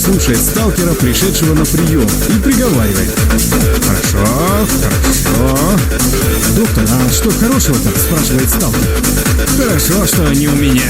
слушает сталкера, пришедшего на прием, и приговаривает: «Хорошо, хорошо». «Доктор, а что хорошего-то?» — спрашивает сталкер. «Хорошо, что не у меня».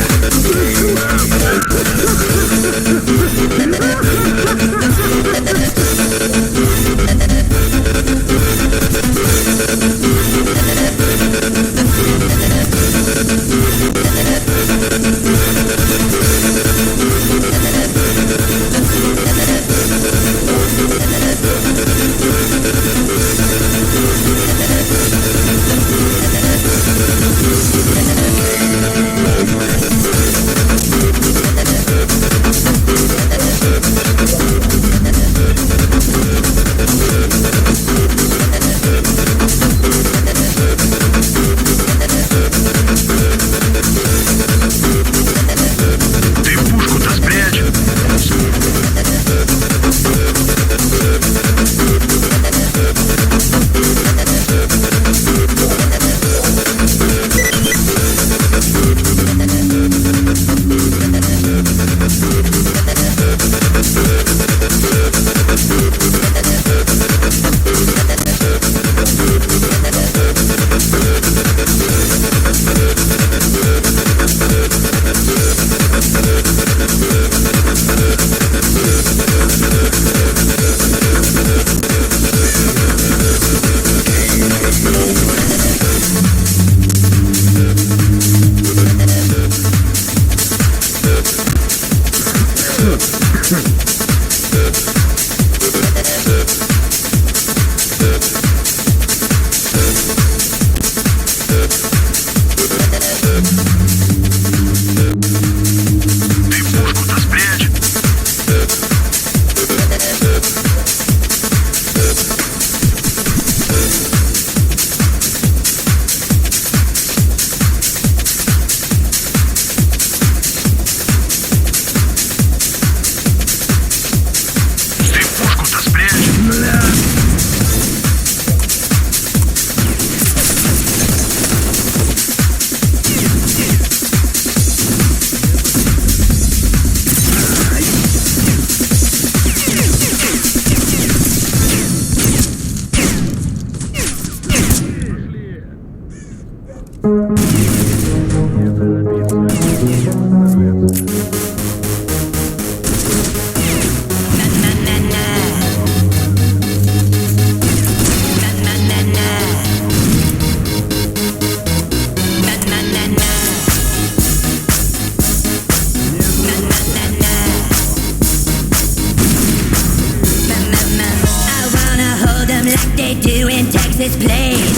Texas place.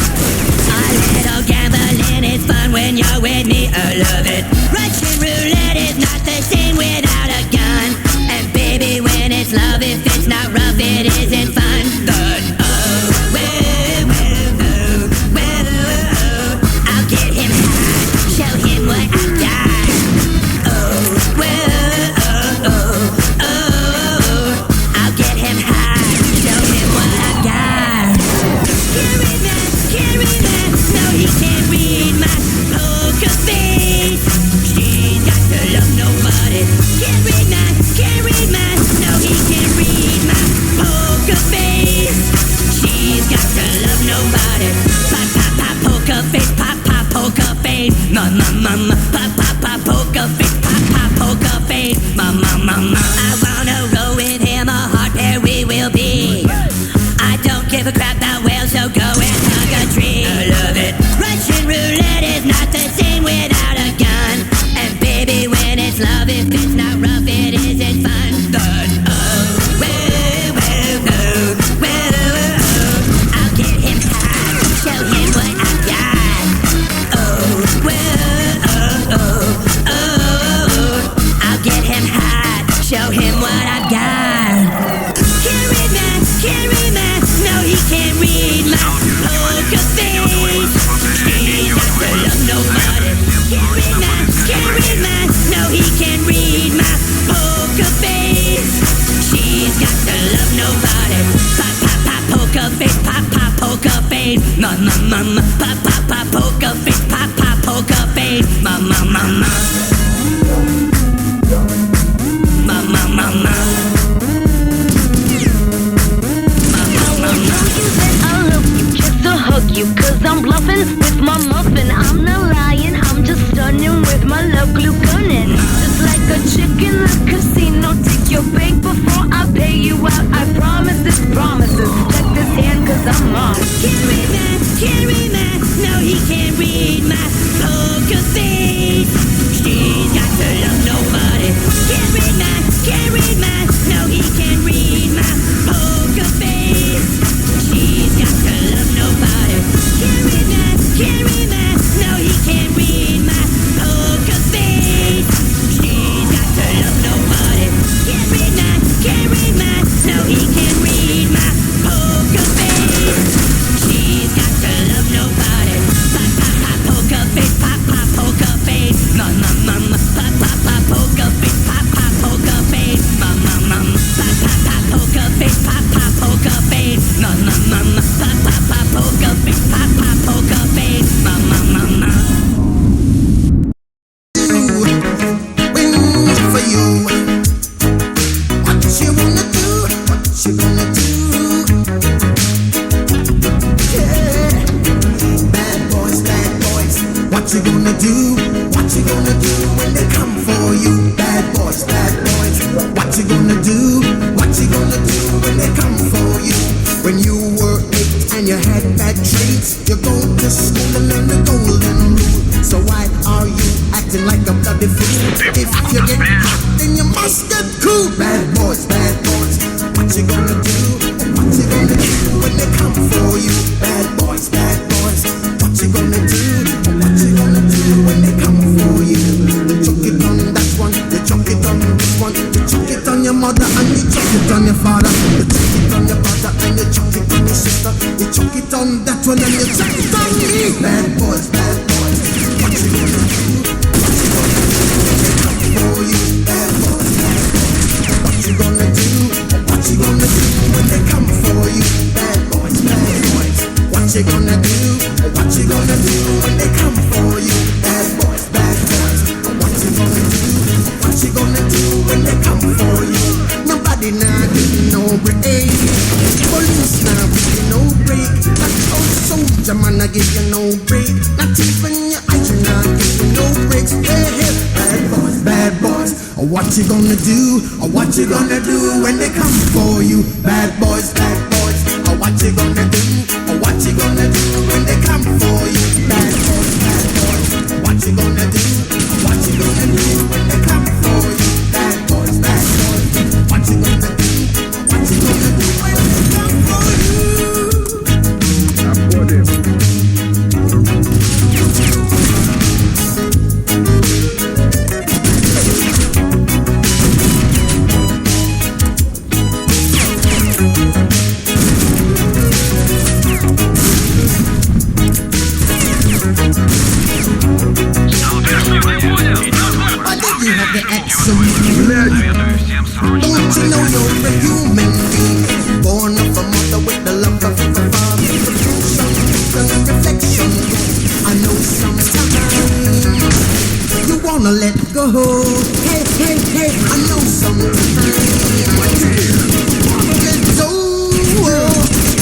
A little gambling is fun when you're with me, I love it. Russian roulette is not the same without a gun. And baby, when it's love, if it's not rough, it isn't fun. But oh, whoa, whoa, whoa, whoa, I'll get him high, show him what I got. Oh, whoa, oh, oh, oh, I'll get him high, show him what I got. Can't read that, no he can't read my poker face. She's got to love nobody. Can't read my, no he can't read my poker face. She's got to love nobody. Pop, pop, pop, poker face, pop, pop, poker face. Mama, mama, pop, pop, pop, poker face, pop, pop, poker face. Mama, mama, I wanna roll with him, a hard pair we will be. I don't give a crap about whales, so go and hug a tree. I love it. Russian roulette is not the same without a gun. And baby, when it's love, if it's not rough, it isn't fun. But oh, whoa, whoa, whoa, whoa, I'll get him high, show him what I got. Oh, whoa, oh, oh, oh, I'll get him high, show him what I got. Can't read my, no he can't read my poker face. He's got to love nobody. Can't read my, no he can't read my poker face. She's got to love nobody. Pop, pop, pop, poker face, pop, pop, poker face. Mama, mama, pop, pop, pop, poker face, pop, pop, poker face. Mama, mama, mama, mama. You, cause I'm bluffing with my muffin. I'm not lying, I'm just stunning with my love glue gunning. Just like a chick in the casino, take your bait before I pay you out. I promise this promises. Check this hand cause I'm on. Can't read my, no he can't read my poker face. She's got to love nobody. Can't read my, no he can't read my poker face. She's got to love nobody. Can't read my, no he can't read my poker face. She's got to love nobody. Can't read my, no he can't read my poker face. She's got to love nobody. Pop, pop, pop, poker face, pop, pop, poker face. Mama, mama, pop, pop, pop, poker face, pop, pop, poker face. Mama, mama, pop, pop, pop, poker face, pop, pop, poker face. Mama, mama, pop, pop, pop, poker face, pop, pop, poker face. Mama, mama. For you, what you wanna do? What you gonna do? Yeah, bad boys, what you gonna do? What you gonna do when they come for you? Bad boys, what you gonna do? What you gonna do when they come for you? When you were 8 and you had bad traits, you go to school and learn the golden rule. So why are you acting like a bloody fool? If you get hot, then you must get cool. Bad boys, what you gonna do? What you gonna do when they come for you? Bad boys, what you gonna do? What you gonna do when they come for you? You chuck it on that one, you chuck it on this one, you chuck it on your mother and you chuck it on your father, you chuck it on your brother and you chuck it on your sister, you chuck it on that one and you chuck it on me. Bad boys, what you gonna do? What you gonna do when they come What you gonna do? Or what you gonna do when they come for you? Bad boys, or what you gonna do? Or what you gonna do when they come for you? Bad boys, what you gonna do? Or what you gonna do when they come for you? Bad boys, what you gonna do? What you gonna do when they come for you? Don't you know you're a human being, born of a mother with the love of a father, the reflection. I know sometimes you wanna let go. Hey, hey, hey, I know sometimes you wanna let go.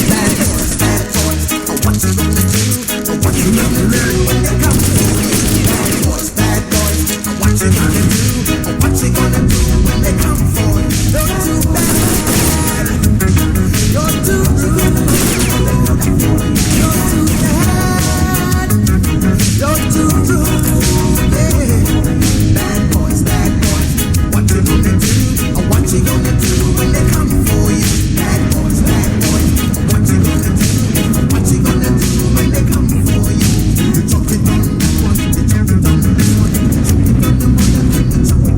Bad boys, oh, what you gonna do? Oh, what you gonna do when they come for you? Bad boys, oh, what you gonna do? Oh, what you gonna do when they come for you? You're too bad. You're too rude. You're too bad. You're too rude. Yeah. Bad boys, what you gonna do? Or what you gonna do when they come for you? Bad boys, what you gonna do? Or what you gonna do when they come for you? You chuck it on that one, you chuck it on this one, you chuck it on the mother, you chuck it on the